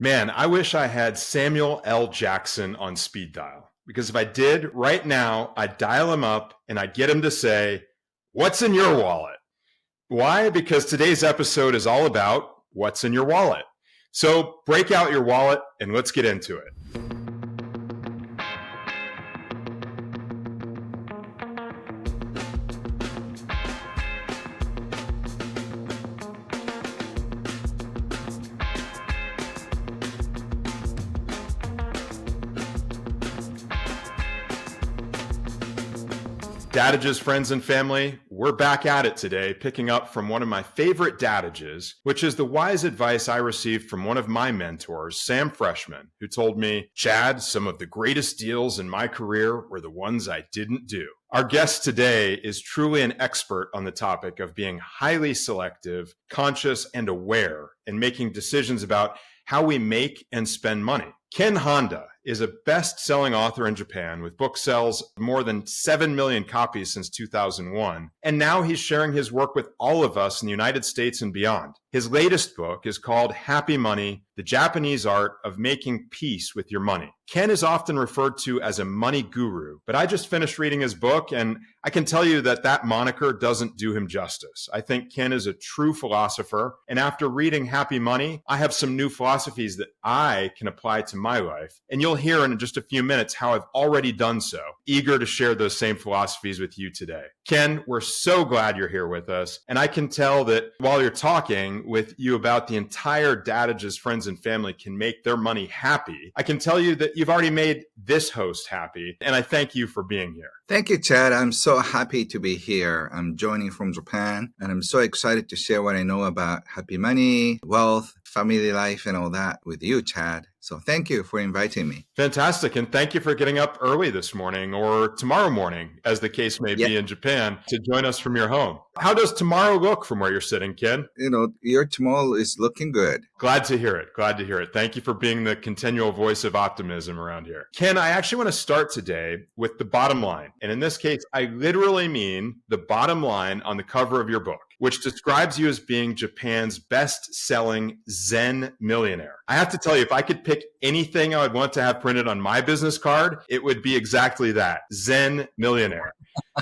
Man, I wish I had Samuel L. Jackson on speed dial. Because if I did right now, I'd dial him up and I'd get him to say, "What's in your wallet?" Why? Because today's episode is all about what's in your wallet. So break out your wallet and let's get into it. Dadages, friends and family, we're back at it today, picking up from one of my favorite Dadages, which is the wise advice I received from one of my mentors, Sam Freshman, who told me, "Chad, some of the greatest deals in my career were the ones I didn't do." Our guest today is truly an expert on the topic of being highly selective, conscious, and aware in making decisions about how we make and spend money. Ken Honda is a best-selling author in Japan with book sales of more than 7 million copies since 2001. And now he's sharing his work with all of us in the United States and beyond. His latest book is called Happy Money, The Japanese Art of Making Peace with Your Money. Ken is often referred to as a money guru, but I just finished reading his book and I can tell you that that moniker doesn't do him justice. I think Ken is a true philosopher, and after reading Happy Money, I have some new philosophies that I can apply to my life. And you'll hear in just a few minutes how I've already done so. Eager to share those same philosophies with you today. Ken, we're so glad you're here with us. And I can tell that while you're talking with you about the entire Dadages friends and family can make their money happy, I can tell you that you've already made this host happy. And I thank you for being here. Thank you, Chad. I'm so happy to be here. I'm joining from Japan, and I'm so excited to share what I know about happy money, wealth, family life, and all that with you, Chad. So thank you for inviting me. Fantastic. And thank you for getting up early this morning or tomorrow morning, as the case may be in Japan, to join us from your home. How does tomorrow look from where you're sitting, Ken? Your tomorrow is looking good. Glad to hear it. Glad to hear it. Thank you for being the continual voice of optimism around here. Ken, I actually want to start today with the bottom line. And in this case, I literally mean the bottom line on the cover of your book, which describes you as being Japan's best-selling Zen millionaire. I have to tell you, if I could pick anything I would want to have printed on my business card, it would be exactly that, Zen millionaire.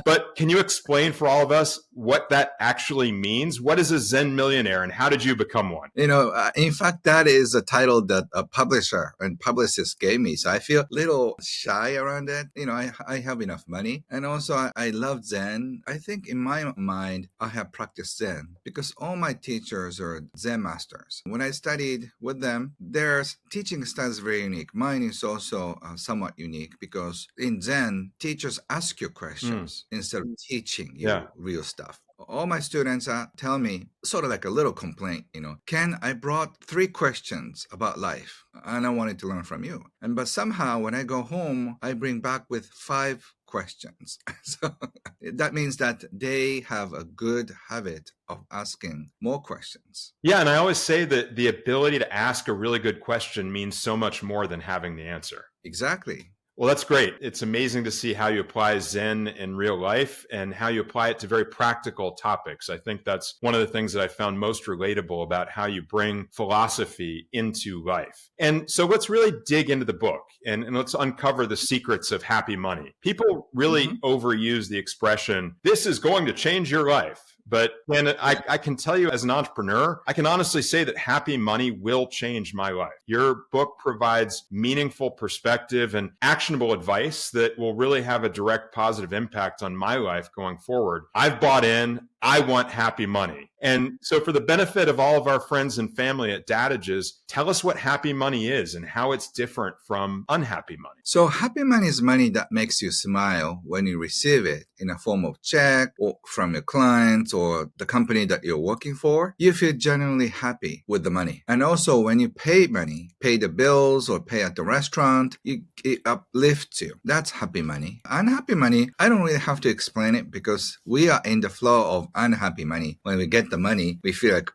But can you explain for all of us what that actually means? What is a Zen millionaire and how did you become one? In fact, that is a title that a publisher and publicist gave me. So I feel a little shy around it. I have enough money. And also I love Zen. I think in my mind, I have practiced Zen because all my teachers are Zen masters. When I studied with them, their teaching style is very unique. Mine is also somewhat unique because in Zen, teachers ask you questions instead of teaching you real stuff. All my students tell me, sort of like a little complaint, Ken, I brought 3 questions about life and I wanted to learn from you. But somehow when I go home, I bring back with 5 questions. So that means that they have a good habit of asking more questions. Yeah, and I always say that the ability to ask a really good question means so much more than having the answer. Exactly. Well, that's great. It's amazing to see how you apply Zen in real life and how you apply it to very practical topics. I think that's one of the things that I found most relatable about how you bring philosophy into life. And so let's really dig into the book and let's uncover the secrets of happy money. People really overuse the expression, "This is going to change your life." But I can tell you as an entrepreneur, I can honestly say that happy money will change my life. Your book provides meaningful perspective and actionable advice that will really have a direct positive impact on my life going forward. I've bought in. I want happy money. And so for the benefit of all of our friends and family at Dadages, tell us what happy money is and how it's different from unhappy money. So happy money is money that makes you smile when you receive it in a form of check or from your clients or the company that you're working for. You feel genuinely happy with the money. And also when you pay money, pay the bills or pay at the restaurant, it uplifts you. That's happy money. Unhappy money, I don't really have to explain it because we are in the flow of unhappy money when we get get the money, we feel like,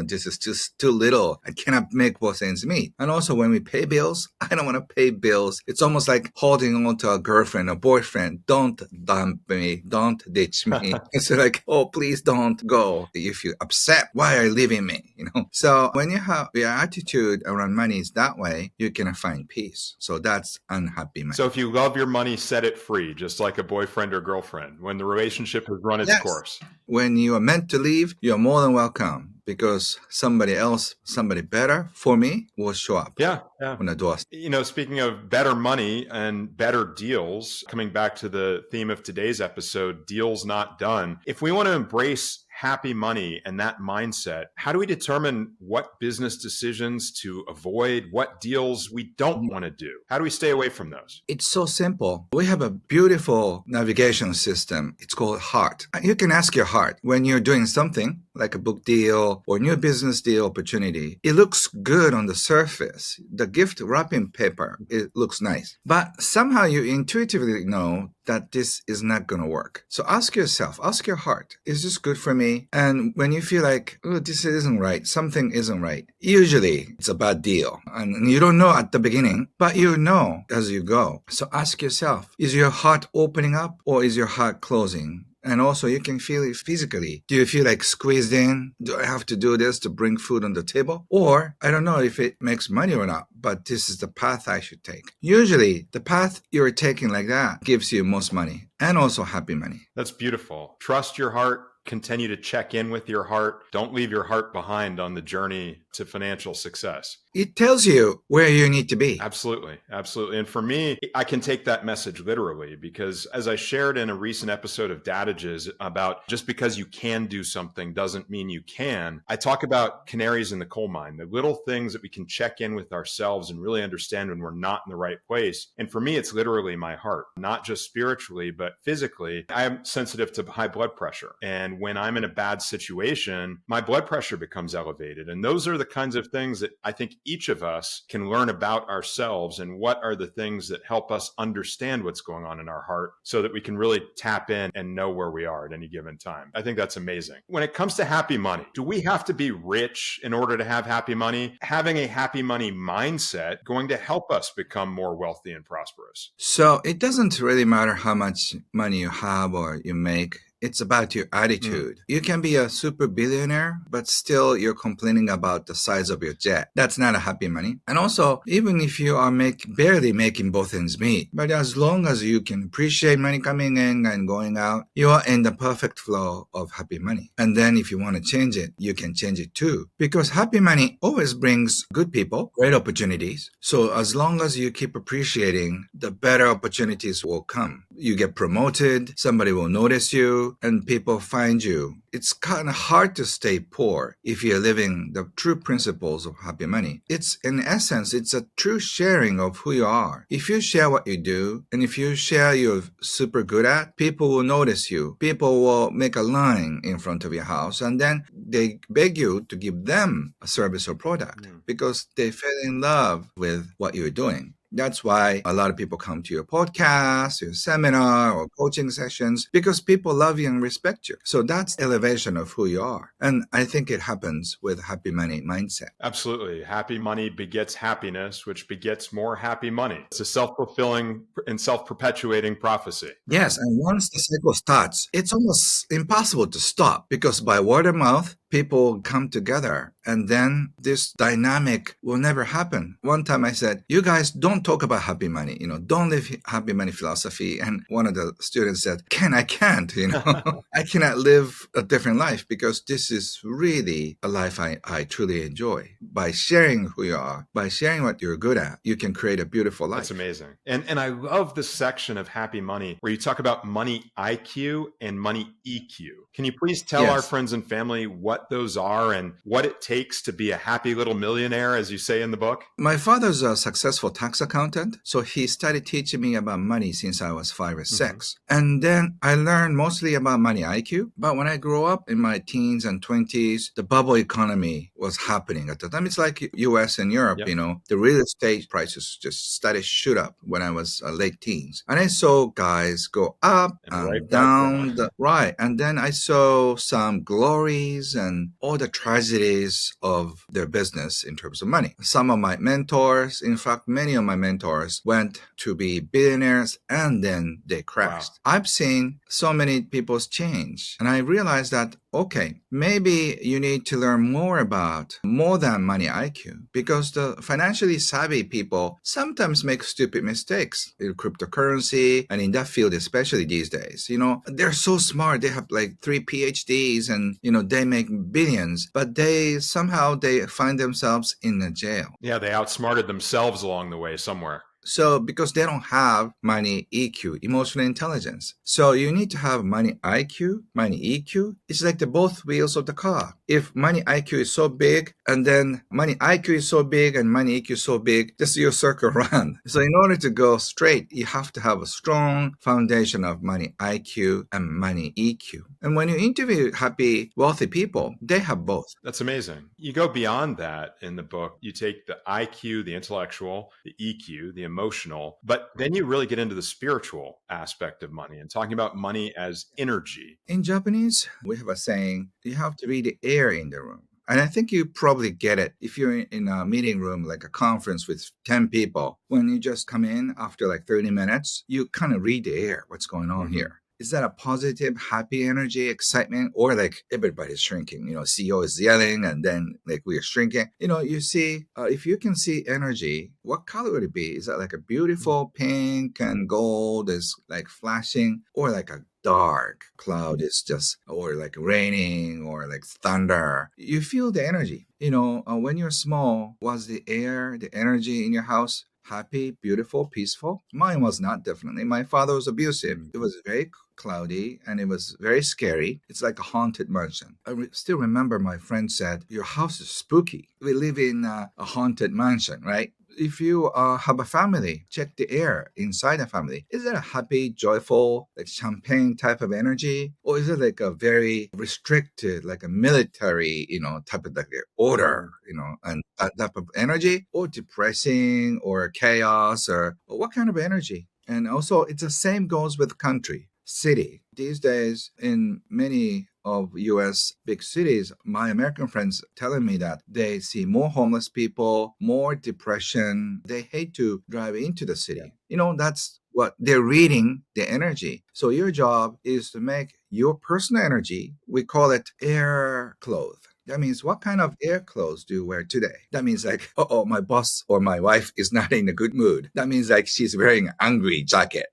this is just too little. I cannot make both ends meet. And also when we pay bills, I don't want to pay bills. It's almost like holding on to a girlfriend or boyfriend. Don't dump me. Don't ditch me. It's like, oh, please don't go. You feel upset. Why are you leaving me? So when you have your attitude around money is that way, you can find peace. So that's unhappy money. So if you love your money, set it free, just like a boyfriend or girlfriend when the relationship has run its course. When you are meant to leave, you're more than welcome, because somebody else, somebody better for me will show up. Yeah. On the door. Speaking of better money and better deals, coming back to the theme of today's episode, deals not done. If we want to embrace happy money and that mindset, how do we determine what business decisions to avoid, what deals we don't want to do? How do we stay away from those? It's so simple. We have a beautiful navigation system. It's called heart. You can ask your heart when you're doing something like a book deal or new business deal opportunity. It looks good on the surface. The gift wrapping paper, it looks nice. But somehow you intuitively know that this is not going to work. So ask yourself, ask your heart, is this good for me? And when you feel like, oh, this isn't right, something isn't right, usually it's a bad deal. And you don't know at the beginning, but you know as you go. So ask yourself, is your heart opening up or is your heart closing? And also you can feel it physically. Do you feel like squeezed in? Do I have to do this to bring food on the table? Or I don't know if it makes money or not, but this is the path I should take. Usually the path you're taking like that gives you most money and also happy money. That's beautiful. Trust your heart. Continue to check in with your heart. Don't leave your heart behind on the journey to financial success. It tells you where you need to be. Absolutely. Absolutely. And for me, I can take that message literally because as I shared in a recent episode of Dadages about just because you can do something doesn't mean you can. I talk about canaries in the coal mine, the little things that we can check in with ourselves and really understand when we're not in the right place. And for me, it's literally my heart, not just spiritually, but physically. I'm sensitive to high blood pressure. And when I'm in a bad situation, my blood pressure becomes elevated. And those are the kinds of things that I think each of us can learn about ourselves and what are the things that help us understand what's going on in our heart so that we can really tap in and know where we are at any given time. I think that's amazing. When it comes to happy money, do we have to be rich in order to have happy money? Having a happy money mindset going to help us become more wealthy and prosperous? So it doesn't really matter how much money you have or you make. It's about your attitude. You can be a super billionaire, but still you're complaining about the size of your jet. That's not a happy money. And also, even if you are barely making both ends meet, but as long as you can appreciate money coming in and going out, you are in the perfect flow of happy money. And then if you want to change it, you can change it too. Because happy money always brings good people, great opportunities. So as long as you keep appreciating, the better opportunities will come. You get promoted, somebody will notice you, and people find you. It's kind of hard to stay poor if you're living the true principles of happy money. It's, in essence, it's a true sharing of who you are. If you share what you do, and if you share you're super good at, people will notice you. People will make a line in front of your house, and then they beg you to give them a service or product because they fell in love with what you're doing. That's why a lot of people come to your podcast, your seminar, or coaching sessions, because people love you and respect you. So that's elevation of who you are. And I think it happens with happy money mindset. Absolutely. Happy money begets happiness, which begets more happy money. It's a self-fulfilling and self-perpetuating prophecy. Yes. And once the cycle starts, it's almost impossible to stop because by word of mouth, people come together and then this dynamic will never happen. One time I said, you guys don't talk about happy money, don't live happy money philosophy. And one of the students said, I can't, I cannot live a different life because this is really a life I truly enjoy. By sharing who you are, by sharing what you're good at, you can create a beautiful life. That's amazing. And I love the section of happy money where you talk about money IQ and money EQ. Can you please tell our friends and family what what those are and what it takes to be a happy little millionaire, as you say in the book? My father's a successful tax accountant, so he started teaching me about money since I was 5 or 6. And then I learned mostly about money IQ. But when I grew up in my teens and 20s, the bubble economy was happening at the time. It's like US and Europe, Yep. you know, the real estate prices just started shoot up when I was late teens. And I saw guys go up And right and back down, down. right. And then I saw some glories and all the tragedies of their business in terms of money. Some of my mentors, in fact, many of my mentors went to be billionaires and then they crashed. Wow. I've seen so many people's change and I realized that, okay, maybe you need to learn more about more than money IQ because the financially savvy people sometimes make stupid mistakes in cryptocurrency and in that field, especially these days. You know, they're so smart. They have like 3 PhDs and, you know, they make billions, but they find themselves in a jail. Yeah, they outsmarted themselves along the way somewhere. So because they don't have money EQ, emotional intelligence. So you need to have money IQ, money EQ. It's like the both wheels of the car. If money IQ is so big and then money IQ is so big and money EQ is so big, just you circle around. So in order to go straight, you have to have a strong foundation of money IQ and money EQ. And when you interview happy, wealthy people, they have both. That's amazing. You go beyond that in the book. You take the IQ, the intellectual, the EQ, the emotional, but then you really get into the spiritual aspect of money and talking about money as energy. In Japanese, we have a saying, you have to read the air in the room. And I think you probably get it if you're in a meeting room, like a conference with 10 people. When you just come in after like 30 minutes, you kind of read the air, what's going on here. Is that a positive, happy energy, excitement, or like everybody's shrinking? You know, CEO is yelling and then like we are shrinking. You know, you see, if you can see energy, what color would it be? Is that like a beautiful pink and gold is like flashing, or like a dark cloud is just, or like raining or like thunder? You feel the energy. You know, when you're small, was the air, the energy in your house happy, beautiful, peaceful? Mine was not, definitely. My father was abusive. It was very cloudy and it was very scary. It's like a haunted mansion. I still remember my friend said, your house is spooky. We live in a haunted mansion, right? If you have a family, check the air inside the family. Is it a happy, joyful, like champagne type of energy? Or is it like a very restricted, like a military, you know, type of like order, you know, and that type of energy? Or depressing or chaos or what kind of energy? And also it's the same goes with country, city. These days in many of US big cities, my American friends telling me that they see more homeless people, more depression. They hate to drive into the city. Yeah. You know, that's what they're reading the energy. So your job is to make your personal energy, we call it air cloth. That means what kind of air clothes do you wear today? That means like, oh, my boss or my wife is not in a good mood. That means like she's wearing an angry jacket.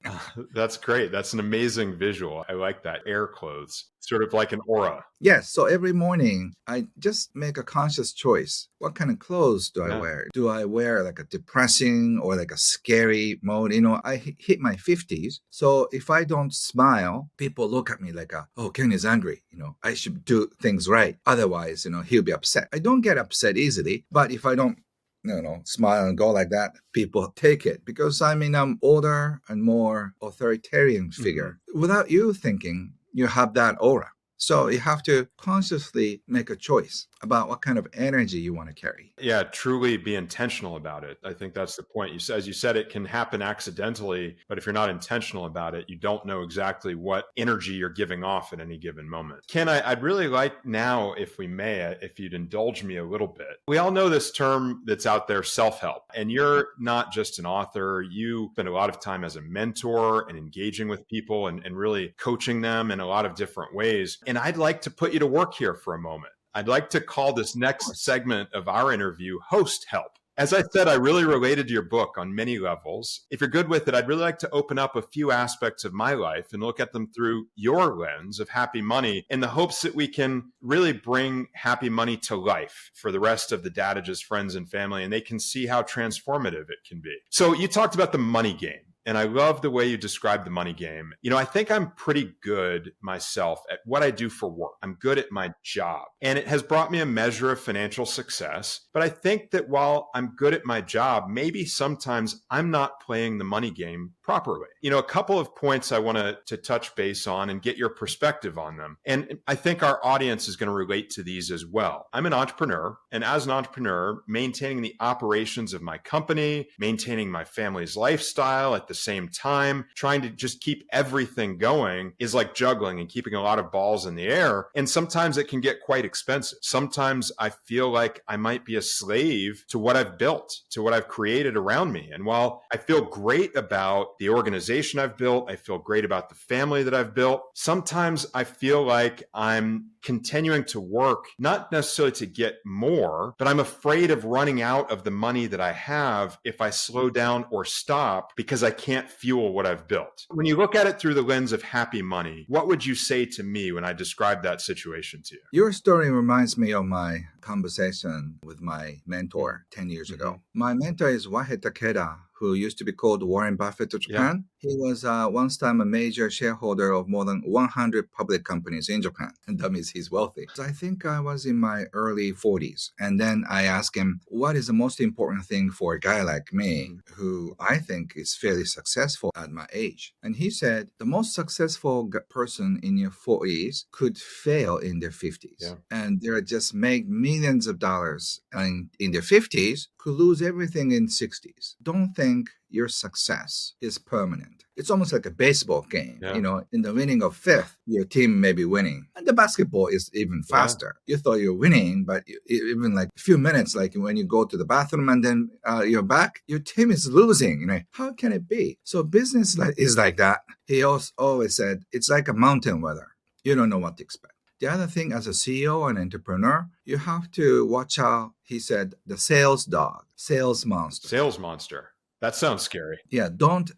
That's great. That's an amazing visual. I like that. Air clothes, sort of like an aura. Yes. So every morning I just make a conscious choice. What kind of clothes do I wear? Do I wear like a depressing or like a scary mode? You know, I hit my 50s. So if I don't smile, people look at me like, oh, Ken is angry. You know, I should do things right. Otherwise, you know, he'll be upset. I don't get upset easily, but if I don't, you know, smile and go like that, people take it because I'm in an older and more authoritarian figure. Without you thinking, you have that aura. So you have to consciously make a choice about what kind of energy you want to carry. Yeah, truly be intentional about it. I think that's the point. As you said, it can happen accidentally, but if you're not intentional about it, you don't know exactly what energy you're giving off at any given moment. Ken, I'd really like now, if we may, if you'd indulge me a little bit. We all know this term that's out there, self-help, and you're not just an author. You spend a lot of time as a mentor and engaging with people and really coaching them in a lot of different ways. And I'd like to put you to work here for a moment. I'd like to call this next segment of our interview Host Help. As I said, I really related to your book on many levels. If you're good with it, I'd really like to open up a few aspects of my life and look at them through your lens of happy money in the hopes that we can really bring happy money to life for the rest of the Dadages friends and family, and they can see how transformative it can be. So you talked about the money game. And I love the way you describe the money game. I think I'm pretty good myself at what I do for work. I'm good at my job, and it has brought me a measure of financial success. But I think that while I'm good at my job, maybe sometimes I'm not playing the money game properly. A couple of points I want to touch base on and get your perspective on them. And I think our audience is going to relate to these as well. I'm an entrepreneur, and as an entrepreneur, maintaining the operations of my company, maintaining my family's lifestyle at the same time, trying to just keep everything going is like juggling and keeping a lot of balls in the air. And sometimes it can get quite expensive. Sometimes I feel like I might be a slave to what I've built, to what I've created around me. And while I feel great about the organization I've built, I feel great about the family that I've built, sometimes I feel like I'm continuing to work, not necessarily to get more, but I'm afraid of running out of the money that I have if I slow down or stop because I can't fuel what I've built. When you look at it through the lens of happy money, what would you say to me when I describe that situation to you? Your story reminds me of my conversation with my mentor 10 years ago. My mentor is Wahe Takeda, who used to be called Warren Buffett of Japan. Yeah. He was once time a major shareholder of more than 100 public companies in Japan. And that means he's wealthy. So I think I was in my early 40s. And then I asked him, what is the most important thing for a guy like me, who I think is fairly successful at my age? And he said, the most successful person in your 40s could fail in their 50s. Yeah. And they're just make millions of dollars. And in their 50s, could lose everything in 60s. Don't think your success is permanent. It's almost like a baseball game. Yeah. In the winning of fifth, your team may be winning. And the basketball is even faster. Yeah. You thought you're winning, but even like a few minutes, like when you go to the bathroom and then you're back, your team is losing. How can it be? So business is like that. He always said, it's like a mountain weather. You don't know what to expect. The other thing, as a CEO and entrepreneur, you have to watch out, he said, the sales dog, sales monster. Sales monster. That sounds scary. Yeah, don't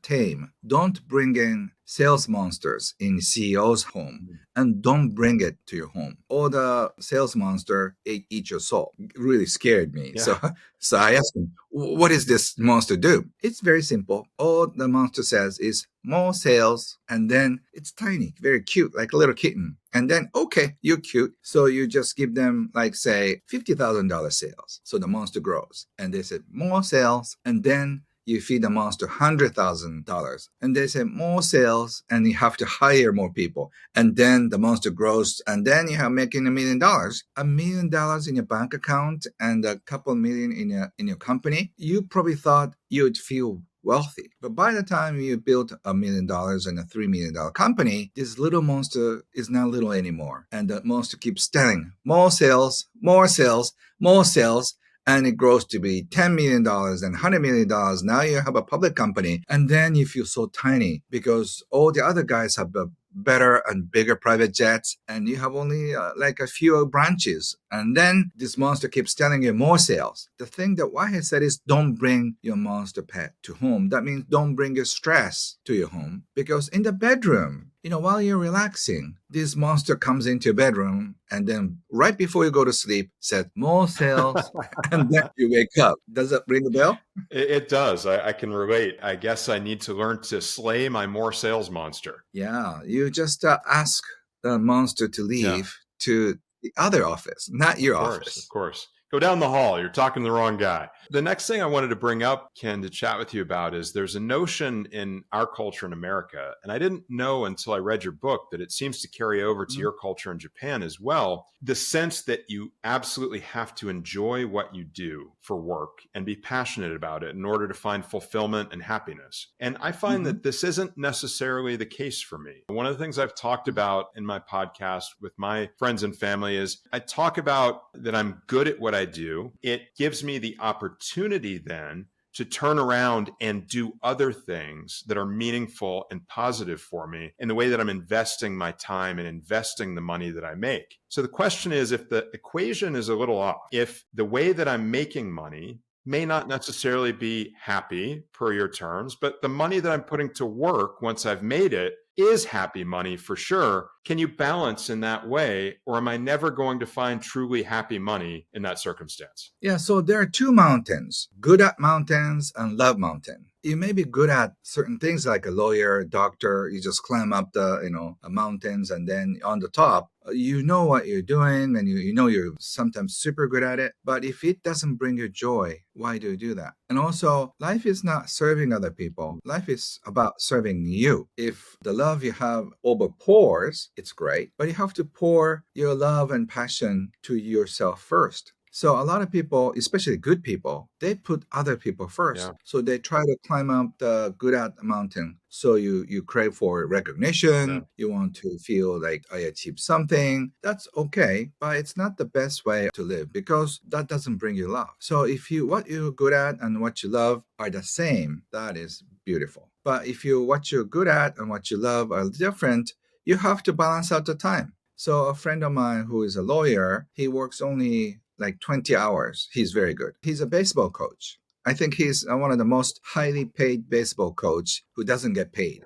bring in sales monsters in CEO's home, and don't bring it to your home. Or the sales monster eat your soul. It really scared me. Yeah. So I asked him, what does this monster do? It's very simple. All the monster says is more sales, and then it's tiny, very cute, like a little kitten. And then, okay, you're cute. So you just give them, like, say, $50,000 sales. So the monster grows. And they said, more sales, and then you feed the monster $100,000. And they say more sales, and you have to hire more people. And then the monster grows, and then you have making $1 million. $1 million in your bank account and a couple million in your company. You probably thought you'd feel wealthy. But by the time you built $1 million and a $3 million company, this little monster is not little anymore. And the monster keeps telling more sales, more sales, more sales. And it grows to be $10 million and $100 million. Now you have a public company. And then you feel so tiny because all the other guys have a better and bigger private jets. And you have only like a few branches. And then this monster keeps telling you more sales. The thing that Wahe said is don't bring your monster pet to home. That means don't bring your stress to your home. Because in the bedroom, while you're relaxing, this monster comes into your bedroom and then right before you go to sleep said more sales and then you wake up. Does that ring a bell? It does. I can relate. I guess I need to learn to slay my more sales monster. Yeah. You just ask the monster to leave to the other office, not your office. Of course. Go down the hall. You're talking to the wrong guy. The next thing I wanted to bring up, Ken, to chat with you about is there's a notion in our culture in America, and I didn't know until I read your book that it seems to carry over to your culture in Japan as well, the sense that you absolutely have to enjoy what you do for work and be passionate about it in order to find fulfillment and happiness. And I find that this isn't necessarily the case for me. One of the things I've talked about in my podcast with my friends and family is I talk about that I'm good at what I do. It gives me the opportunity then to turn around and do other things that are meaningful and positive for me in the way that I'm investing my time and investing the money that I make. So the question is, if the equation is a little off, if the way that I'm making money may not necessarily be happy per your terms, but the money that I'm putting to work once I've made it is happy money for sure. Can you balance in that way, or am I never going to find truly happy money in that circumstance? Yeah, so there are two mountains, good at mountains and love mountain. You may be good at certain things like a lawyer, doctor. You just climb up the, mountains, and then on the top, you know what you're doing, and you know you're sometimes super good at it. But if it doesn't bring you joy, why do you do that? And also, life is not serving other people. Life is about serving you. If the love you have overpours, it's great, but you have to pour your love and passion to yourself first. So a lot of people, especially good people, they put other people first. Yeah. So they try to climb up the good at mountain. So you crave for recognition. Yeah. You want to feel like I achieved something. That's okay, but it's not the best way to live because that doesn't bring you love. So if what you're good at and what you love are the same, that is beautiful. But if what you're good at and what you love are different, you have to balance out the time. So a friend of mine who is a lawyer, he works only like 20 hours. He's very good. He's a baseball coach. I think he's one of the most highly paid baseball coach who doesn't get paid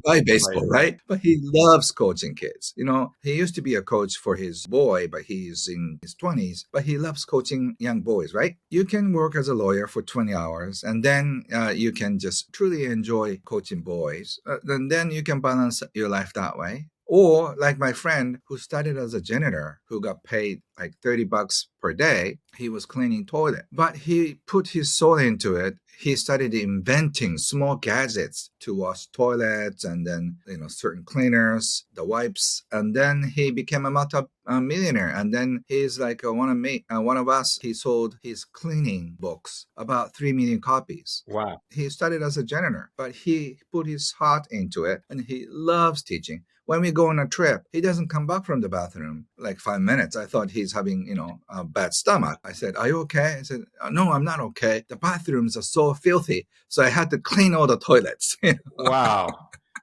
by baseball, right? But he loves coaching kids. He used to be a coach for his boy, but he's in his 20s, but he loves coaching young boys, right? You can work as a lawyer for 20 hours and then you can just truly enjoy coaching boys. And then you can balance your life that way. Or like my friend who started as a janitor who got paid like $30 per day. He was cleaning toilet, but he put his soul into it. He started inventing small gadgets to wash toilets and then, certain cleaners, the wipes. And then he became a multi-millionaire. And then he's like one of us. He sold his cleaning books, about 3 million copies. Wow. He started as a janitor, but he put his heart into it and he loves teaching. When we go on a trip, he doesn't come back from the bathroom like 5 minutes. I thought he's having, a bad stomach. I said, "Are you okay?" I said, "No, I'm not okay. The bathrooms are so filthy. So I had to clean all the toilets." Wow.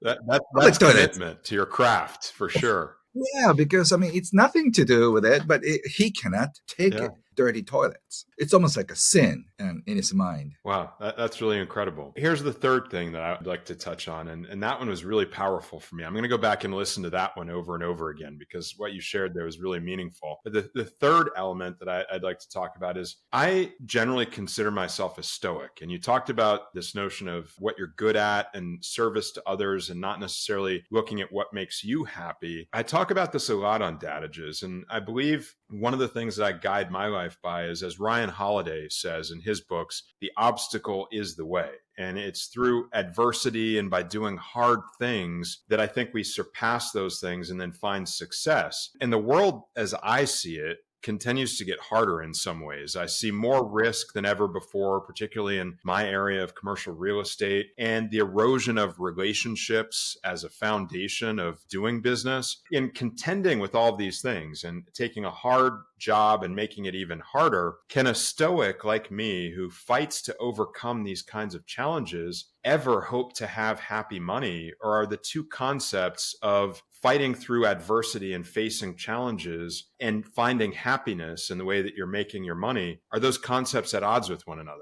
Public That's toilets. commitment to your craft for sure. Yeah, because it's nothing to do with it, but he cannot take it. Dirty toilets. It's almost like a sin in his mind. Wow, that's really incredible. Here's the third thing that I'd like to touch on, and that one was really powerful for me. I'm going to go back and listen to that one over and over again because what you shared there was really meaningful. But the third element that I'd like to talk about is I generally consider myself a stoic. And you talked about this notion of what you're good at and service to others and not necessarily looking at what makes you happy. I talk about this a lot on Dadages, and I believe one of the things that I guide my life by is, as Ryan Holiday says in his books, the obstacle is the way. And it's through adversity and by doing hard things that I think we surpass those things and then find success. And the world, as I see it, continues to get harder in some ways. I see more risk than ever before, particularly in my area of commercial real estate, and the erosion of relationships as a foundation of doing business. In contending with all of these things and taking a hard job and making it even harder, can a stoic like me who fights to overcome these kinds of challenges ever hope to have happy money? Or are the two concepts of fighting through adversity and facing challenges and finding happiness in the way that you're making your money, are those concepts at odds with one another?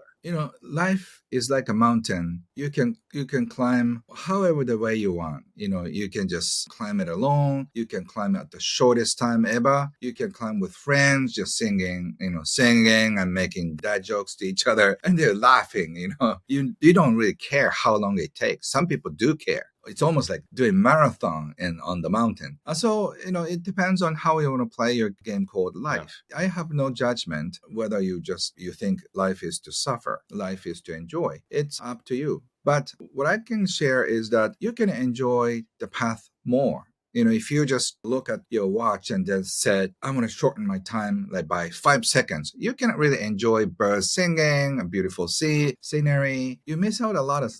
Life is like a mountain. You can climb however the way you want. You can just climb it alone. You can climb at the shortest time ever. You can climb with friends, just singing and making dad jokes to each other, and they're laughing. You don't really care how long it takes. Some people do care. It's almost like doing marathon on the mountain. So, it depends on how you want to play your game called life. Yeah. I have no judgment whether you think life is to suffer, life is to enjoy. It's up to you. But what I can share is that you can enjoy the path more. If you just look at your watch and just said, "I want to shorten my time like by 5 seconds," you cannot really enjoy birds singing, a beautiful scenery. You miss out a lot of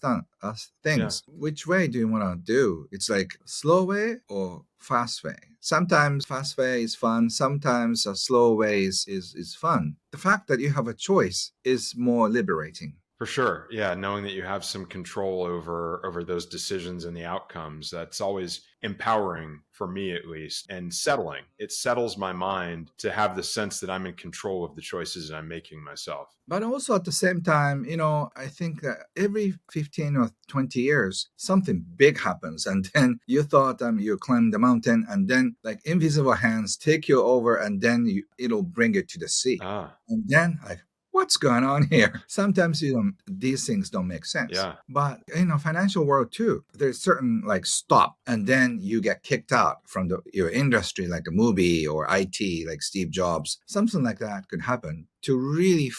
things. Yeah. Which way do you want to do? It's like slow way or fast way. Sometimes fast way is fun. Sometimes a slow way is fun. The fact that you have a choice is more liberating. For sure. Yeah. Knowing that you have some control over those decisions and the outcomes, that's always empowering for me, at least, and settling. It settles my mind to have the sense that I'm in control of the choices I'm making myself. But also at the same time, I think that every 15 or 20 years, something big happens. And then you thought you climb the mountain and then like invisible hands take you over and then it'll bring you to the sea. And then like, what's going on here? Sometimes these things don't make sense. Yeah. But in a financial world too, there's certain like stop, and then you get kicked out from your industry, like a movie or IT, like Steve Jobs. Something like that could happen to really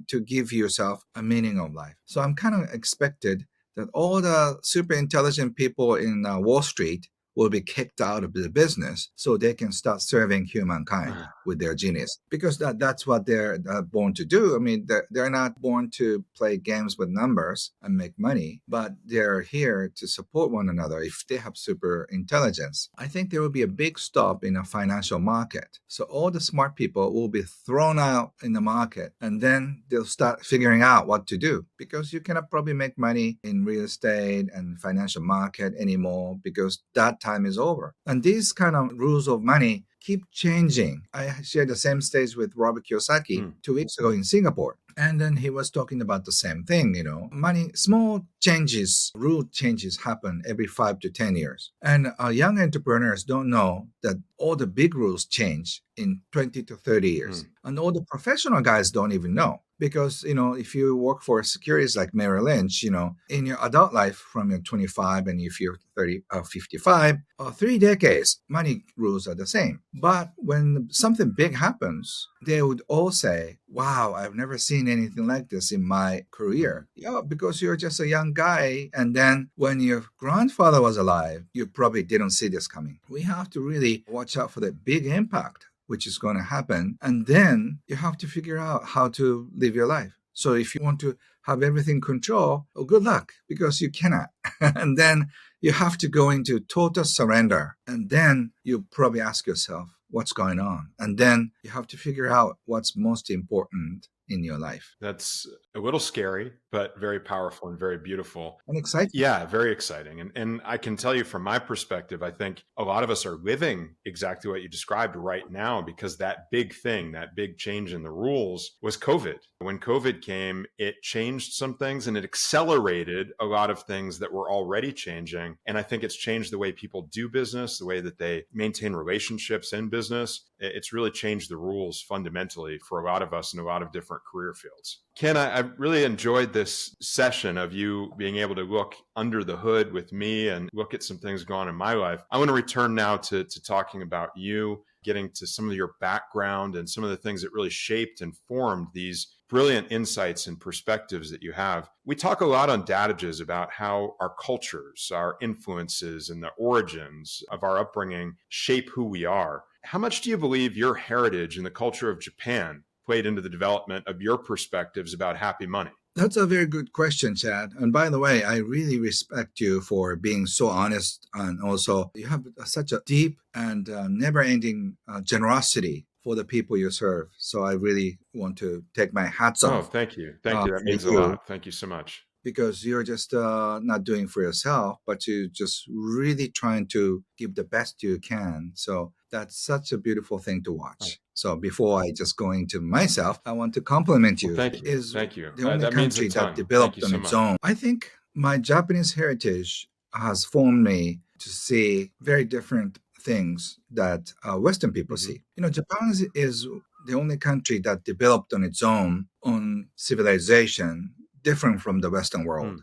to give yourself a meaning of life. So I'm kind of expected that all the super intelligent people in Wall Street will be kicked out of the business so they can start serving humankind with their genius, because that's what they're born to do. I mean, they're not born to play games with numbers and make money, but they're here to support one another if they have super intelligence. I think there will be a big stop in a financial market. So all the smart people will be thrown out in the market, and then they'll start figuring out what to do, because you cannot probably make money in real estate and financial market anymore, because that time is over. And these kind of rules of money keep changing. I shared the same stage with Robert Kiyosaki 2 weeks ago in Singapore. And then he was talking about the same thing, money, small changes, rule changes happen every 5 to 10 years. And young entrepreneurs don't know that all the big rules change in 20 to 30 years. And all the professional guys don't even know. Because, if you work for securities like Merrill Lynch, in your adult life from your 25 and if you're 55, 3 decades, money rules are the same. But when something big happens, they would all say, wow, I've never seen anything like this in my career. Yeah, because you're just a young guy. And then when your grandfather was alive, you probably didn't see this coming. We have to really watch out for the big impact which is going to happen. And then you have to figure out how to live your life. So if you want to have everything control, well, good luck, because you cannot. And then you have to go into total surrender. And then you probably ask yourself, what's going on? And then you have to figure out what's most important in your life. That's a little scary, but very powerful and very beautiful. And exciting. Yeah, very exciting. And I can tell you from my perspective, I think a lot of us are living exactly what you described right now, because that big thing, that big change in the rules was COVID. When COVID came, it changed some things and it accelerated a lot of things that were already changing. And I think it's changed the way people do business, the way that they maintain relationships in business. It's really changed the rules fundamentally for a lot of us in a lot of different career fields. Ken, I really enjoyed this session of you being able to look under the hood with me and look at some things going on in my life. I want to return now to talking about you, getting to some of your background and some of the things that really shaped and formed these brilliant insights and perspectives that you have. We talk a lot on Dadages about how our cultures, our influences, and the origins of our upbringing shape who we are. How much do you believe your heritage and the culture of Japan played into the development of your perspectives about happy money? That's a very good question, Chad. And by the way, I really respect you for being so honest. And also, you have such a deep and never-ending generosity for the people you serve. So I really want to take my hats off. Oh, thank you. Thank you. That means a lot. Thank you so much. Because you're just not doing for yourself, but you're just really trying to give the best you can. So that's such a beautiful thing to watch. So before I just go into myself, I want to compliment you. Well, thank you. Is thank you. The only that means a country ton. that developed on so its much. own. I think my Japanese heritage has formed me to see very different things that Western people see. Japan is the only country that developed on its own on civilization, different from the Western world.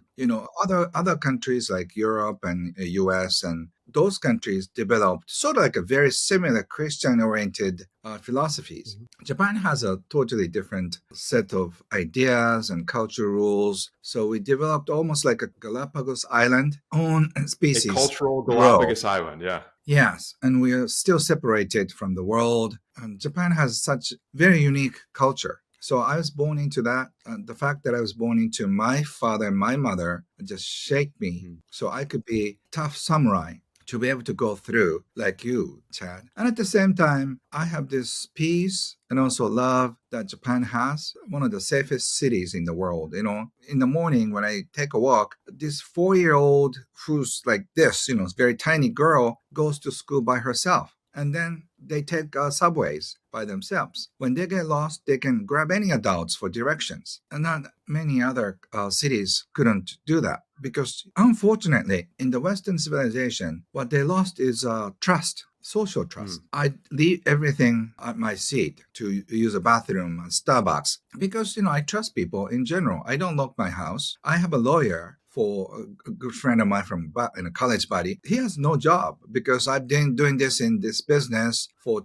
Other countries like Europe and US and those countries developed sort of like a very similar Christian-oriented philosophies. Japan has a totally different set of ideas and cultural rules. So we developed almost like a Galapagos Island own species. A cultural Galapagos Island, yeah. Yes, and we are still separated from the world. And Japan has such very unique culture. So I was born into that. The fact that I was born into my father and my mother just shaped me. So I could be tough samurai to be able to go through like you, Chad. And at the same time, I have this peace and also love that Japan has. One of the safest cities in the world. In the morning when I take a walk, this 4-year-old who's like this, very tiny girl goes to school by herself. And then they take subways by themselves. When they get lost, they can grab any adults for directions. And not many other cities couldn't do that. Because unfortunately, in the Western civilization, what they lost is trust. social trust. I leave everything at my seat to use a bathroom at Starbucks because, I trust people in general. I don't lock my house. I have a lawyer for a good friend of mine from a college buddy. He has no job because I've been doing this in this business for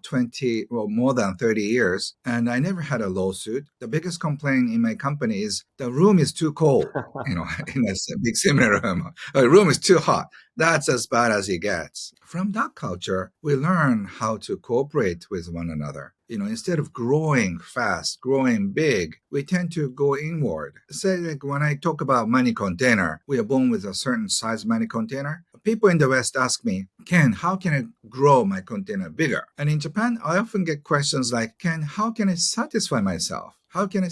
more than 30 years, and I never had a lawsuit. The biggest complaint in my company is the room is too cold. In a big seminar room, the room is too hot. That's as bad as it gets. From that culture, we learn how to cooperate with one another. Instead of growing fast, growing big, we tend to go inward. Say, like when I talk about money container, we are born with a certain size money container. People in the West ask me, Ken, how can I grow my container bigger? And in Japan, I often get questions like, Ken, how can I satisfy myself? How can I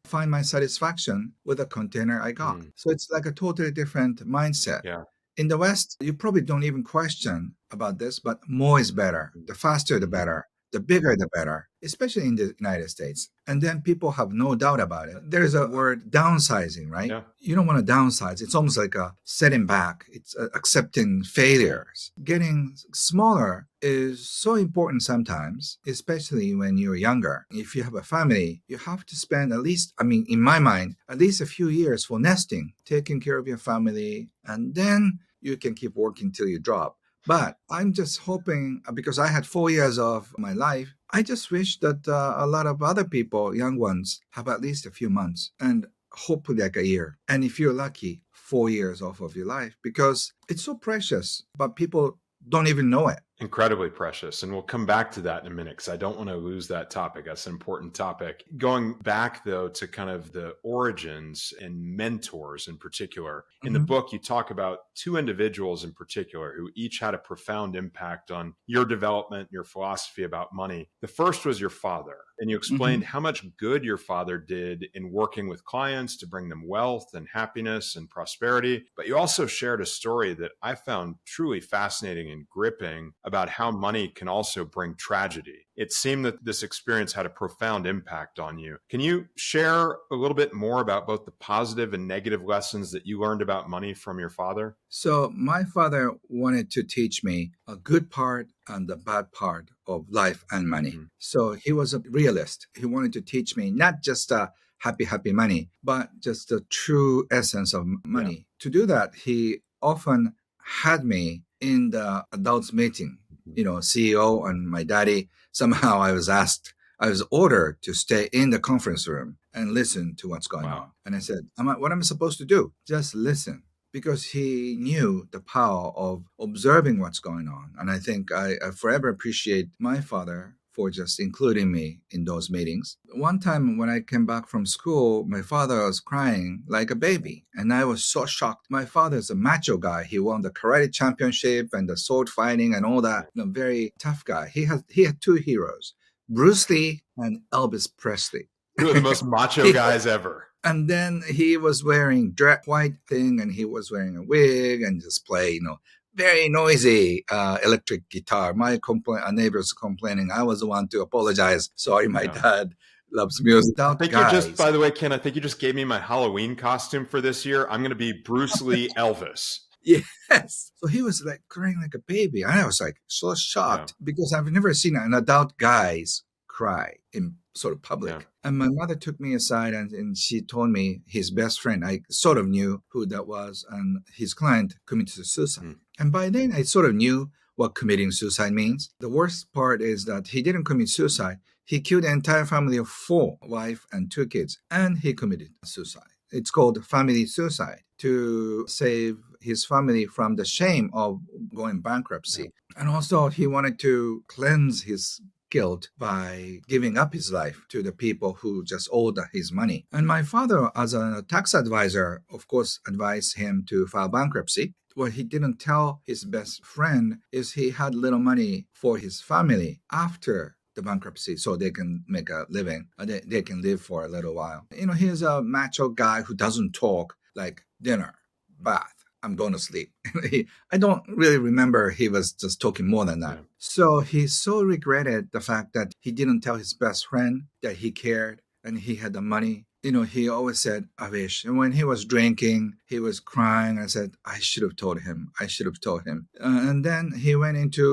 find my satisfaction with a container I got? So it's like a totally different mindset. Yeah. In the West, you probably don't even question about this, but more is better. The faster, the better. The bigger, the better, especially in the United States. And then people have no doubt about it. There's a word downsizing, right? Yeah. You don't want to downsize. It's almost like a setting back. It's accepting failures. Getting smaller is so important sometimes, especially when you're younger. If you have a family, you have to spend at least, in my mind, at least a few years for nesting, taking care of your family, and then you can keep working till you drop. But I'm just hoping, because I had 4 years of my life, I just wish that a lot of other people, young ones, have at least a few months and hopefully like a year. And if you're lucky, 4 years off of your life, because it's so precious, but people don't even know it. Incredibly precious. And we'll come back to that in a minute because I don't want to lose that topic. That's an important topic. Going back, though, to kind of the origins and mentors in particular. In the book, you talk about two individuals in particular who each had a profound impact on your development, your philosophy about money. The first was your father. And you explained how much good your father did in working with clients to bring them wealth and happiness and prosperity. But you also shared a story that I found truly fascinating and gripping about how money can also bring tragedy. It seemed that this experience had a profound impact on you. Can you share a little bit more about both the positive and negative lessons that you learned about money from your father? So my father wanted to teach me a good part and the bad part of life and money. So he was a realist. He wanted to teach me not just happy money, but just the true essence of money. Yeah. To do that, he often had me in the adults meeting, CEO and my daddy. Somehow I was ordered to stay in the conference room and listen to what's going on. And I said, what am I supposed to do? Just listen. Because he knew the power of observing what's going on. And I think I forever appreciate my father for just including me in those meetings. One time when I came back from school, my father was crying like a baby. And I was so shocked. My father's a macho guy. He won the karate championship and the sword fighting and all that. Very tough guy. He had two heroes, Bruce Lee and Elvis Presley. Two of the most macho guys ever. And then he was wearing white thing, and he was wearing a wig and just play, very noisy electric guitar. My neighbors complaining. I was the one to apologize. Sorry, my dad loves music. I think you just, by the way, Ken, I think you just gave me my Halloween costume for this year. I'm going to be Bruce Lee Elvis. Yes. So he was like crying like a baby. And I was like so shocked because I've never seen an adult guys cry in sort of public. Yeah. And my mother took me aside and she told me his best friend, I sort of knew who that was, and his client committed suicide. And by then I sort of knew what committing suicide means. The worst part is that he didn't commit suicide. He killed the entire family of 4, wife and 2 kids, and he committed suicide. It's called family suicide to save his family from the shame of going bankruptcy. And also he wanted to cleanse his guilt by giving up his life to the people who just owed his money. And my father, as a tax advisor, of course, advised him to file bankruptcy. What he didn't tell his best friend is he had little money for his family after the bankruptcy so they can make a living. They can live for a little while. He's a macho guy who doesn't talk, like dinner, bath, I'm going to sleep. I don't really remember he was just talking more than that. Yeah. So he so regretted the fact that he didn't tell his best friend that he cared and he had the money he always said, I wish. And when he was drinking, he was crying. I said, I should have told him. I should have told him. And then he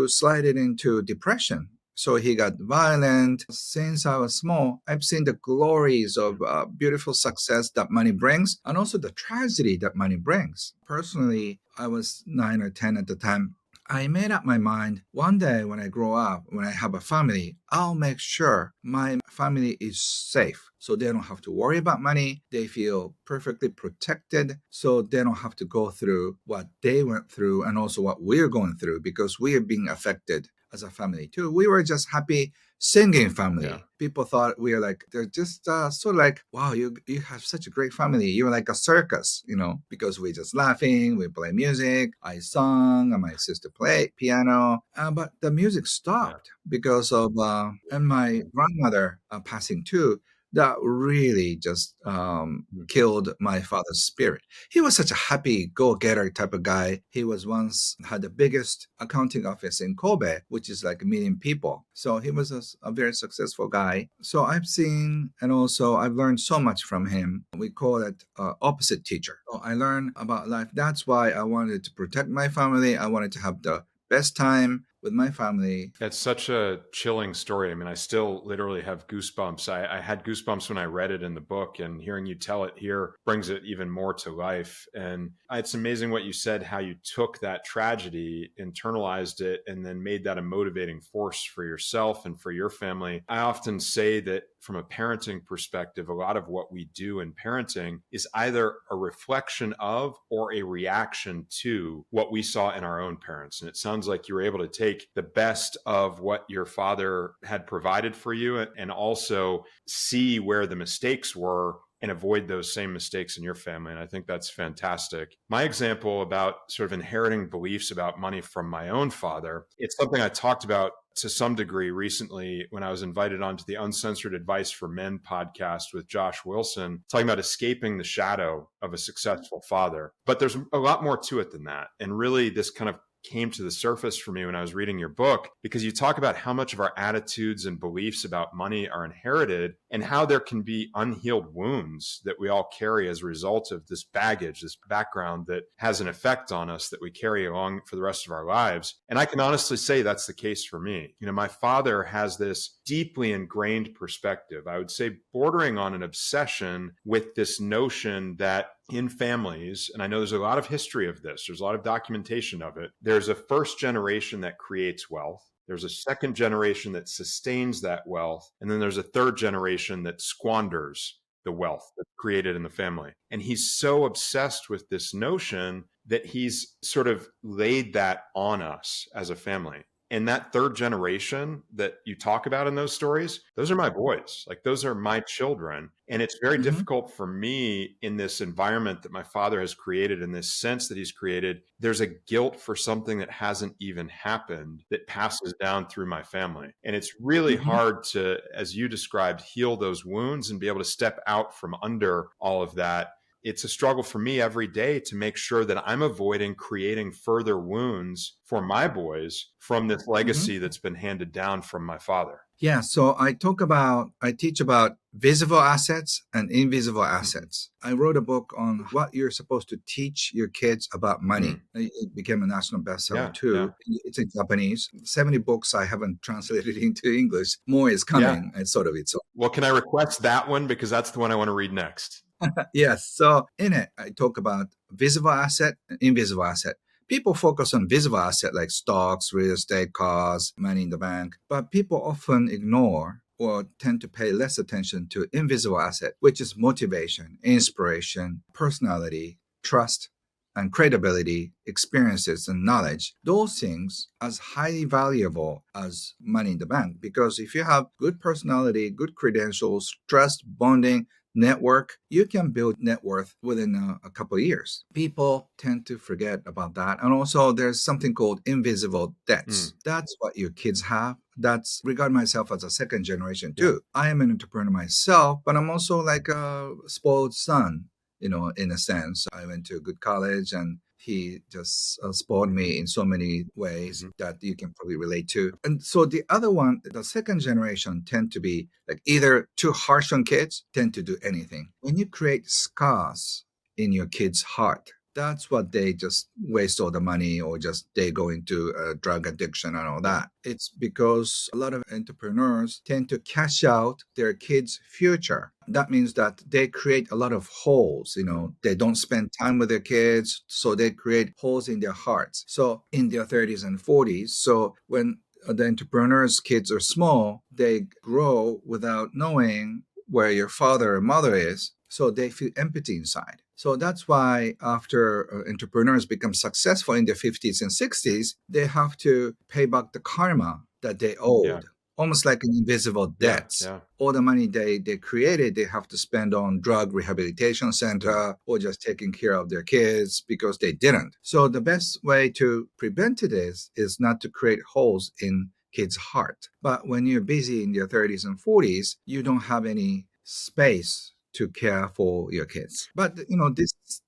slided into depression. So he got violent. Since I was small, I've seen the glories of beautiful success that money brings and also the tragedy that money brings. Personally, I was 9 or 10 at the time. I made up my mind one day when I grow up, when I have a family, I'll make sure my family is safe. So they don't have to worry about money. They feel perfectly protected. So they don't have to go through what they went through and also what we're going through because we are being affected as a family too. We were just happy singing family. Yeah. People thought we were like, they're just sort of like, wow, you have such a great family. You're like a circus, because we just laughing, we play music. I sung, and my sister played piano. But the music stopped because of, and my grandmother passing too. That really just killed my father's spirit. He was such a happy go-getter type of guy. He was once had the biggest accounting office in Kobe, which is like 1 million people. So he was a very successful guy. So I've seen and also I've learned so much from him. We call it opposite teacher. So I learned about life. That's why I wanted to protect my family. I wanted to have the best time with my family. It's such a chilling story. I mean, I still literally have goosebumps. I had goosebumps when I read it in the book, and hearing you tell it here brings it even more to life. And it's amazing what you said, how you took that tragedy, internalized it, and then made that a motivating force for yourself and for your family. I often say that from a parenting perspective, a lot of what we do in parenting is either a reflection of or a reaction to what we saw in our own parents. And it sounds like you were able to take the best of what your father had provided for you and also see where the mistakes were and avoid those same mistakes in your family. And I think that's fantastic. My example about sort of inheriting beliefs about money from my own father, it's something I talked about to some degree recently when I was invited onto the Uncensored Advice for Men podcast with Josh Wilson, talking about escaping the shadow of a successful father. But there's a lot more to it than that. And really, this kind of came to the surface for me when I was reading your book, because you talk about how much of our attitudes and beliefs about money are inherited and how there can be unhealed wounds that we all carry as a result of this baggage, this background that has an effect on us that we carry along for the rest of our lives. And I can honestly say that's the case for me. My father has this deeply ingrained perspective, I would say bordering on an obsession with this notion that in families, and I know there's a lot of history of this, there's a lot of documentation of it, there's a first generation that creates wealth. There's a second generation that sustains that wealth. And then there's a third generation that squanders the wealth that's created in the family. And he's so obsessed with this notion that he's sort of laid that on us as a family. And that third generation that you talk about in those stories, those are my boys. Like, those are my children. And it's very difficult for me in this environment that my father has created, in this sense that he's created. There's a guilt for something that hasn't even happened that passes down through my family. And it's really hard to, as you described, heal those wounds and be able to step out from under all of that. It's a struggle for me every day to make sure that I'm avoiding creating further wounds for my boys from this legacy that's been handed down from my father. Yeah, so I teach about visible assets and invisible assets. I wrote a book on what you're supposed to teach your kids about money. It became a national bestseller too. Yeah. It's in Japanese. 70 books I haven't translated into English. More is coming. It's sort of its own. Well, can I request that one? Because that's the one I want to read next. Yes. So in it, I talk about visible asset and invisible asset. People focus on visible asset like stocks, real estate, cars, money in the bank, but people often ignore or tend to pay less attention to invisible asset, which is motivation, inspiration, personality, trust, and credibility, experiences, and knowledge. Those things as highly valuable as money in the bank, because if you have good personality, good credentials, trust, bonding, network, you can build net worth within a couple of years. People tend to forget about that. And also there's something called invisible debts. That's what your kids have. That's regard myself as a second generation too. I am an entrepreneur myself, but I'm also like a spoiled son, in a sense. I went to a good college and he just spoiled me in so many ways Hmm. that you can probably relate to. And so the other one, the second generation tend to be like either too harsh on kids, tend to do anything. When you create scars in your kid's heart, that's what they just waste all the money or just they go into drug addiction and all that. It's because a lot of entrepreneurs tend to cash out their kids' future. That means that they create a lot of holes. They don't spend time with their kids, so they create holes in their hearts. So in their 30s and 40s, so when the entrepreneurs' kids are small, they grow without knowing where your father or mother is. So they feel empty inside. So that's why after entrepreneurs become successful in their 50s and 60s, they have to pay back the karma that they Yeah. owed, almost like an invisible Yeah. debts. Yeah. All the money they created, they have to spend on drug rehabilitation center or just taking care of their kids because they didn't. So the best way to prevent this is not to create holes in kids' heart. But when you're busy in your 30s and 40s, you don't have any space to care for your kids. But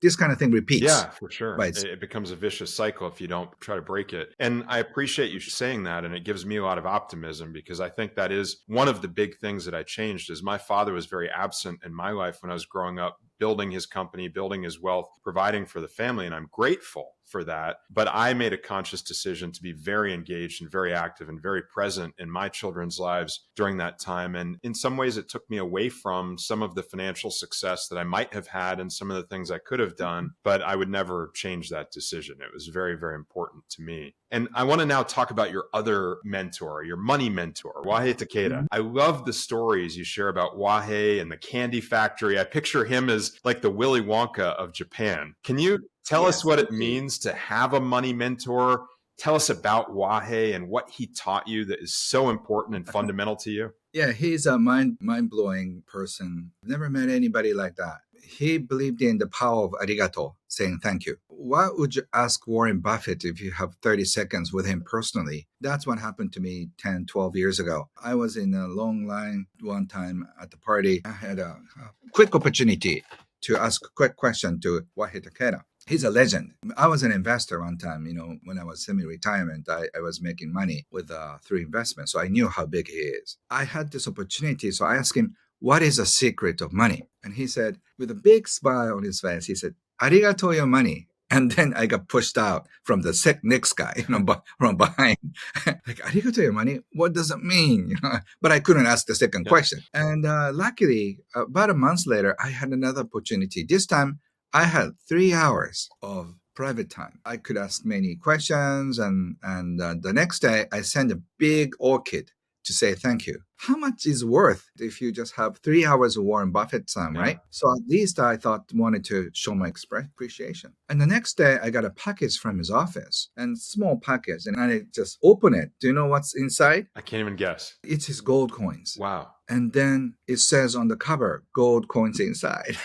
this kind of thing repeats Yeah, for sure. by It, itself. it becomes a vicious cycle if you don't try to break it. And I appreciate you saying that. And it gives me a lot of optimism because I think that is one of the big things that I changed is my father was very absent in my life when I was growing up, building his company, building his wealth, providing for the family. And I'm grateful for that. But I made a conscious decision to be very engaged and very active and very present in my children's lives during that time. And in some ways, it took me away from some of the financial success that I might have had and some of the things I could have done. But I would never change that decision. It was very, very important to me. And I want to now talk about your other mentor, your money mentor, Wahei Takeda. I love the stories you share about Wahei and the candy factory. I picture him as like the Willy Wonka of Japan. Can you tell us Yes, what I it do. means to have a money mentor? Tell us about Wahei and what he taught you that is so important and fundamental to you. Yeah, he's a mind-blowing person. Never met anybody like that. He believed in the power of arigato, saying thank you. Why would you ask Warren Buffett if you have 30 seconds with him personally? That's what happened to me 10, 12 years ago. I was in a long line one time at the party. I had a quick opportunity to ask a quick question to Wahei Takeda. He's a legend. I was an investor one time, when I was semi-retirement, I was making money with through investment. So I knew how big he is. I had this opportunity. So I asked him, what is the secret of money? And he said, with a big smile on his face, he said, arigato your money. And then I got pushed out from the next guy, from behind. Like, arigato your money? What does it mean? But I couldn't ask the second Yeah. question. And luckily, about a month later, I had another opportunity. This time, I had 3 hours of private time. I could ask many questions, and the next day I sent a big orchid to say thank you. How much is worth if you just have 3 hours of Warren Buffett time, Yeah. right? So at least I wanted to show my appreciation. And the next day I got a package from his office, and small package, and I just open it. Do you know what's inside? I can't even guess. It's his gold coins. Wow. And then it says on the cover, gold coins inside.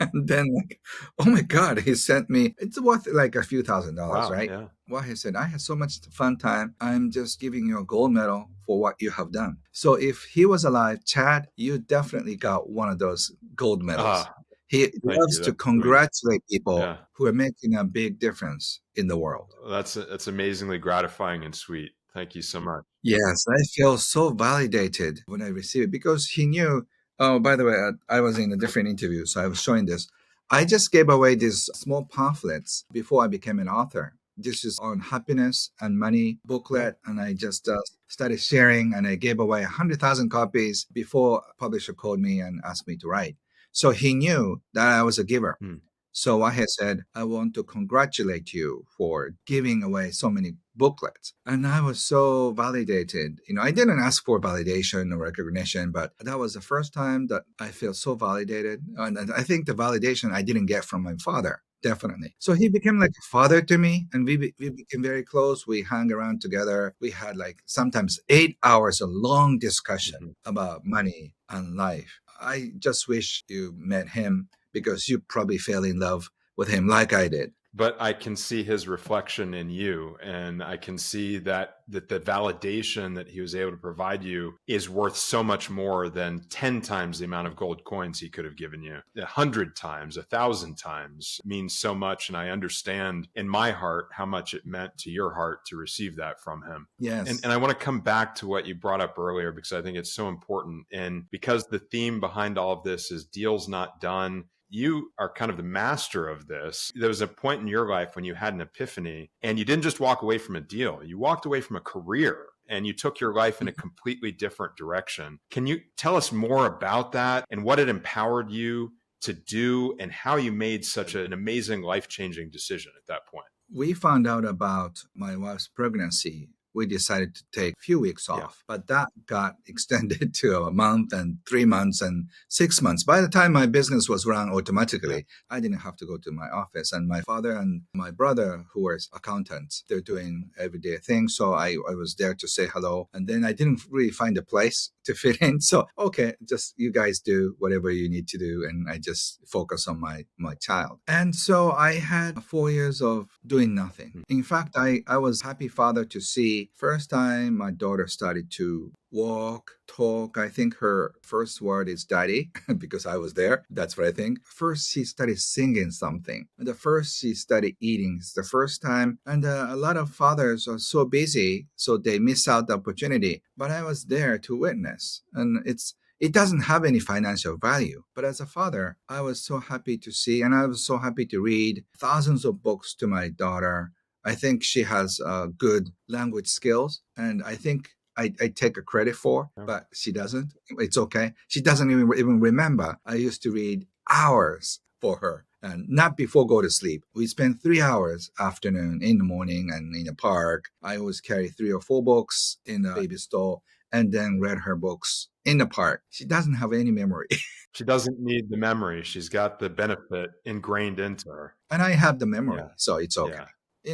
And then, like, oh my God, he sent me, it's worth like a few $1,000s, Wow. right? Yeah. Well, he said, I had so much fun time. I'm just giving you a gold medal for what you have done. So if he was alive, Chad, you definitely got one of those gold medals. Ah, He thank loves you. to That's sweet. congratulate people Yeah. who are making a big difference in the world. That's amazingly gratifying and sweet. Thank you so much. Yes, I feel so validated when I receive it because he knew. Oh, by the way, I was in a different interview, so I was showing this. I just gave away these small pamphlets before I became an author. This is on happiness and money booklet, and I just started sharing, and I gave away 100,000 copies before a publisher called me and asked me to write. So he knew that I was a giver. Hmm. So I had said, I want to congratulate you for giving away so many booklets. And I was so validated. I didn't ask for validation or recognition, but that was the first time that I felt so validated. And I think the validation I didn't get from my father. Definitely. So he became like a father to me, and we became very close. We hung around together. We had like sometimes 8 hours of long discussion Mhm. about money and life. I just wish you met him because you probably fell in love with him like I did. but I can see his reflection in you. And I can see that the validation that he was able to provide you is worth so much more than 10 times the amount of gold coins he could have given you. 100 times, 1,000 times means so much. And I understand in my heart how much it meant to your heart to receive that from him. Yes. And I want to come back to what you brought up earlier, because I think it's so important. And because the theme behind all of this is deals not done, you are kind of the master of this. There was a point in your life when you had an epiphany, and you didn't just walk away from a deal. You walked away from a career, and you took your life in a completely different direction. Can you tell us more about that and what it empowered you to do, and how you made such an amazing life-changing decision at that point? We found out about my wife's pregnancy. We decided to take a few weeks off, but that got extended to a month and 3 months and 6 months. By the time my business was run automatically, I didn't have to go to my office. And my father and my brother, who were accountants, they're doing everyday things. So I was there to say hello. And then I didn't really find a place to fit in. So, okay, just you guys do whatever you need to do. And I just focus on my child. And so I had 4 years of doing nothing. In fact, I was happy father to see first time my daughter started to walk, talk. I think her first word is daddy because I was there. That's what I think. First, she started singing something. The first, she started eating. It's the first time. And a lot of fathers are so busy, so they miss out the opportunity. But I was there to witness. And it doesn't have any financial value. But as a father, I was so happy to see, and I was so happy to read thousands of books to my daughter. I think she has good language skills, and I think I take a credit for, but she doesn't. It's okay. She doesn't even remember. I used to read hours for her, and not before go to sleep. We spend 3 hours afternoon, in the morning, and in the park. I always carry 3 or 4 books in the baby stall, and then read her books in the park. She doesn't have any memory. She doesn't need the memory. She's got the benefit ingrained into her. And I have the memory, so it's okay. Yeah.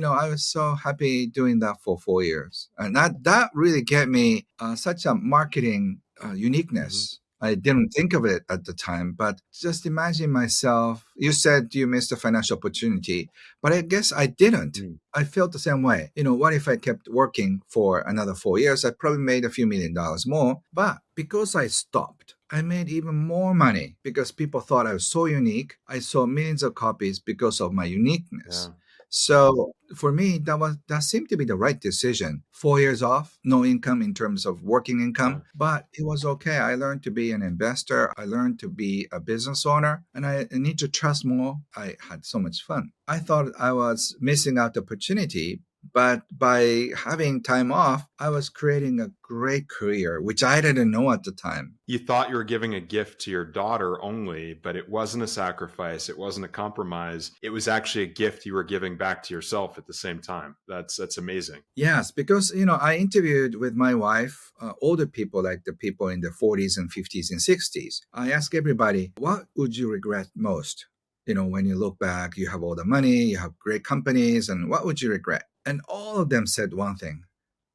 I was so happy doing that for 4 years. And that really gave me such a marketing uniqueness. I didn't think of it at the time, but just imagine myself. You said you missed a financial opportunity, but I guess I didn't. I felt the same way. What if I kept working for another 4 years? I probably made a few $1,000,000 more. But because I stopped, I made even more money because people thought I was so unique. I sold millions of copies because of my uniqueness. Yeah. So for me, that seemed to be the right decision. 4 years off, no income in terms of working income, but it was okay. I learned to be an investor. I learned to be a business owner, and I need to trust more. I had so much fun. I thought I was missing out the opportunity, but by having time off, I was creating a great career, which I didn't know at the time. You thought you were giving a gift to your daughter only, but it wasn't a sacrifice. It wasn't a compromise. It was actually a gift you were giving back to yourself at the same time. That's amazing. Yes, because, I interviewed with my wife, older people, like the people in the 40s and 50s and 60s. I asked everybody, what would you regret most? When you look back, you have all the money, you have great companies, and what would you regret? And all of them said one thing.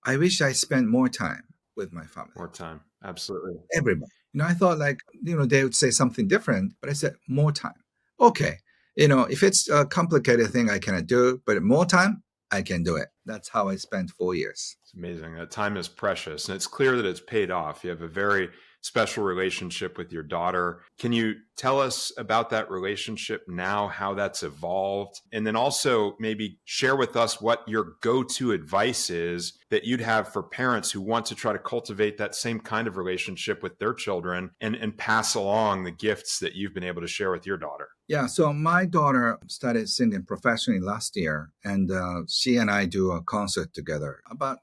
I wish I spent more time with my family. More time. Absolutely. Everybody. I thought they would say something different, but I said more time. Okay. If it's a complicated thing I cannot do, but more time, I can do it. That's how I spent 4 years. It's amazing. That time is precious, and it's clear that it's paid off. You have a very special relationship with your daughter. Can you tell us about that relationship now, how that's evolved? And then also maybe share with us what your go-to advice is that you'd have for parents who want to try to cultivate that same kind of relationship with their children and pass along the gifts that you've been able to share with your daughter. Yeah, so my daughter started singing professionally last year, and she and I do a concert together. About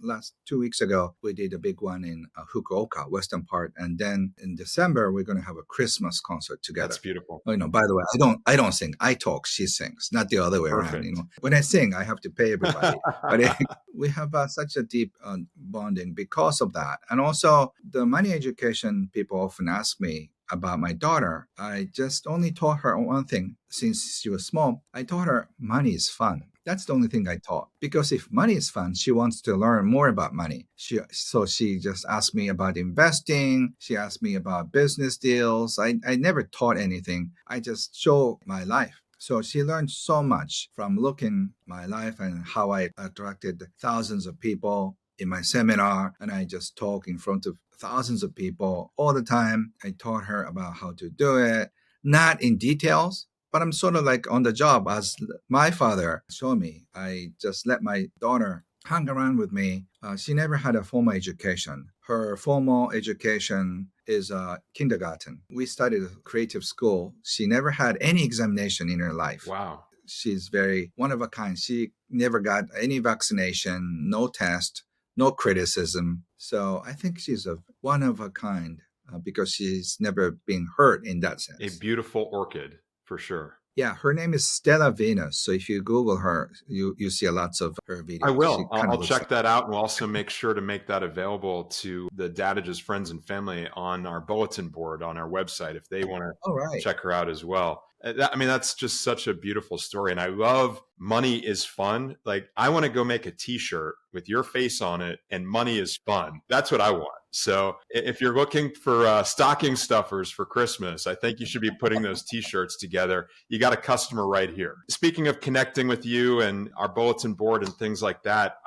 2 weeks ago, we did a big one in Fukuoka, western part, and then in December we're going to have a Christmas concert together. That's beautiful. By the way, I don't sing. I talk. She sings, not the other way around. When I sing, I have to pay everybody. But we have such a deep bonding because of that, and also the money education. People often ask me about my daughter. I just only taught her one thing since she was small. I taught her money is fun. That's the only thing I taught. Because if money is fun, she wants to learn more about money. So she just asked me about investing. She asked me about business deals. I never taught anything. I just show my life. So she learned so much from looking my life and how I attracted thousands of people in my seminar. And I just talk in front of thousands of people all the time. I taught her about how to do it, not in details, but I'm sort of like on the job as my father showed me. I just let my daughter hang around with me. She never had a formal education. Her formal education is kindergarten. We studied a creative school. She never had any examination in her life. Wow. She's very one of a kind. She never got any vaccination, no test, no criticism. So I think she's a one of a kind because she's never been hurt in that sense. A beautiful orchid, for sure. Yeah, her name is Stella Venus. So if you Google her, you see lots of her videos. I will. She kind of I'll looks check that out, and we'll also make sure to make that available to the Dadages friends and family on our bulletin board on our website if they want to all right. check her out as well. I mean, that's just such a beautiful story. And I love money is fun. Like, I want to go make a t-shirt with your face on it and money is fun. That's what I want. So if you're looking for stocking stuffers for Christmas, I think you should be putting those t-shirts together. You got a customer right here. Speaking of connecting with you and our bulletin board and things like that,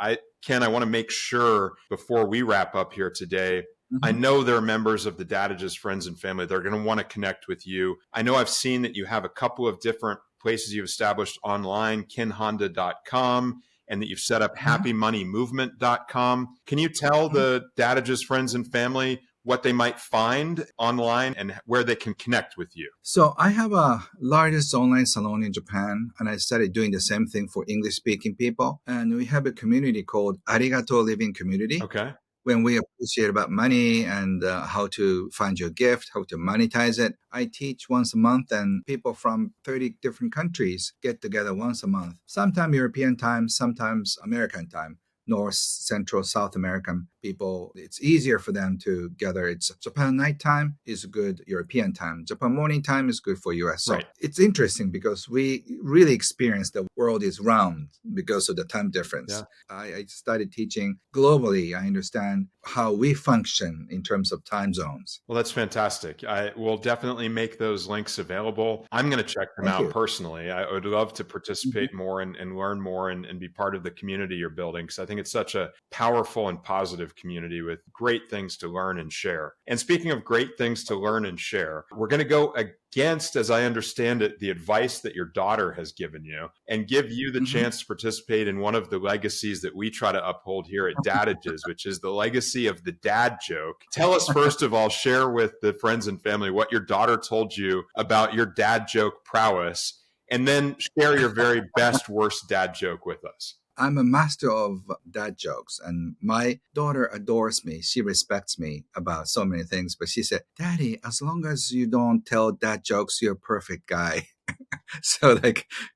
Ken, I want to make sure before we wrap up here today, I know there are members of the Dadages friends and family. They're going to want to connect with you. I know I've seen that you have a couple of different places you've established online, kenhonda.com, and that you've set up happymoneymovement.com. Can you tell the Dadages friends and family what they might find online and where they can connect with you? So I have a largest online salon in Japan, and I started doing the same thing for English-speaking people. And we have a community called Arigato Living Community. Okay. When we appreciate about money and how to find your gift, how to monetize it. I teach once a month, and people from 30 different countries get together once a month. Sometimes European time, sometimes American time. North, Central, South American people, it's easier for them to gather. It's Japan nighttime is good European time. Japan morning time is good for US. So It's interesting because we really experience the world is round because of the time difference. Yeah. I started teaching globally. I understand how we function in terms of time zones. Well, that's fantastic. I will definitely make those links available. I'm going to check them out personally. I would love to participate more and learn more and be part of the community you're building, because I think it's such a powerful and positive community with great things to learn and share. And speaking of great things to learn and share, we're going to go against, as I understand it, the advice that your daughter has given you and give you the chance to participate in one of the legacies that we try to uphold here at Dadages, which is the legacy of the dad joke. Tell us, first of all, share with the friends and family what your daughter told you about your dad joke prowess, and then share your very best, worst dad joke with us. I'm a master of dad jokes, and my daughter adores me. She respects me about so many things, but she said, "Daddy, as long as you don't tell dad jokes, you're a perfect guy."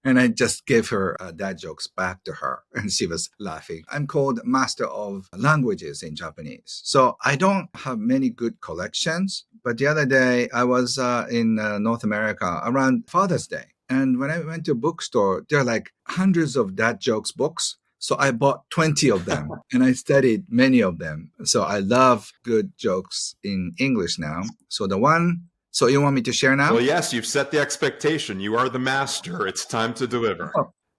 And I just gave her dad jokes back to her, and she was laughing. I'm called Master of Languages in Japanese. So I don't have many good collections, but the other day I was in North America around Father's Day. And when I went to a bookstore, there are like hundreds of dad jokes books. So I bought 20 of them and I studied many of them. So I love good jokes in English now. So you want me to share now? Well, yes, you've set the expectation. You are the master. It's time to deliver.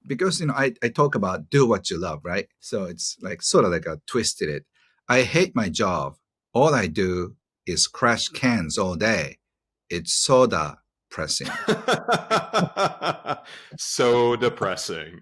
Because, I talk about do what you love, right? So it's like sort of like a twisted it. I hate my job. All I do is crash cans all day. It's soda pressing. So depressing.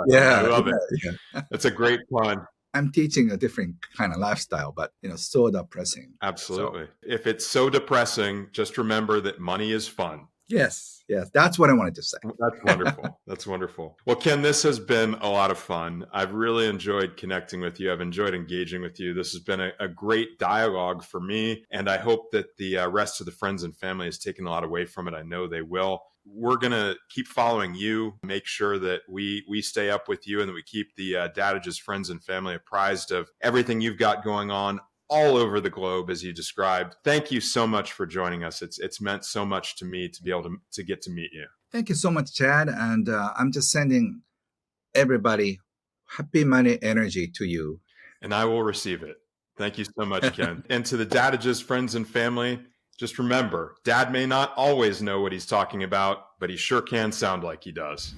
Yeah, I love it. Yeah. That's a great pun. I'm teaching a different kind of lifestyle, but soda pressing. Absolutely. So, if it's so depressing, just remember that money is fun. Yes, that's what I wanted to say. That's wonderful. That's wonderful. Well, Ken, this has been a lot of fun. I've really enjoyed connecting with you. I've enjoyed engaging with you. This has been a great dialogue for me, and I hope that the rest of the friends and family has taken a lot away from it. I know they will. We're going to keep following you, make sure that we stay up with you and that we keep the Dadages friends and family apprised of everything you've got going on all over the globe, as you described. Thank you so much for joining us. It's meant so much to me to be able to get to meet you. Thank you so much, Chad. And I'm just sending everybody happy money energy to you. And I will receive it. Thank you so much, Ken. And to the Dadages friends and family, Just remember, Dad may not always know what he's talking about, but he sure can sound like he does.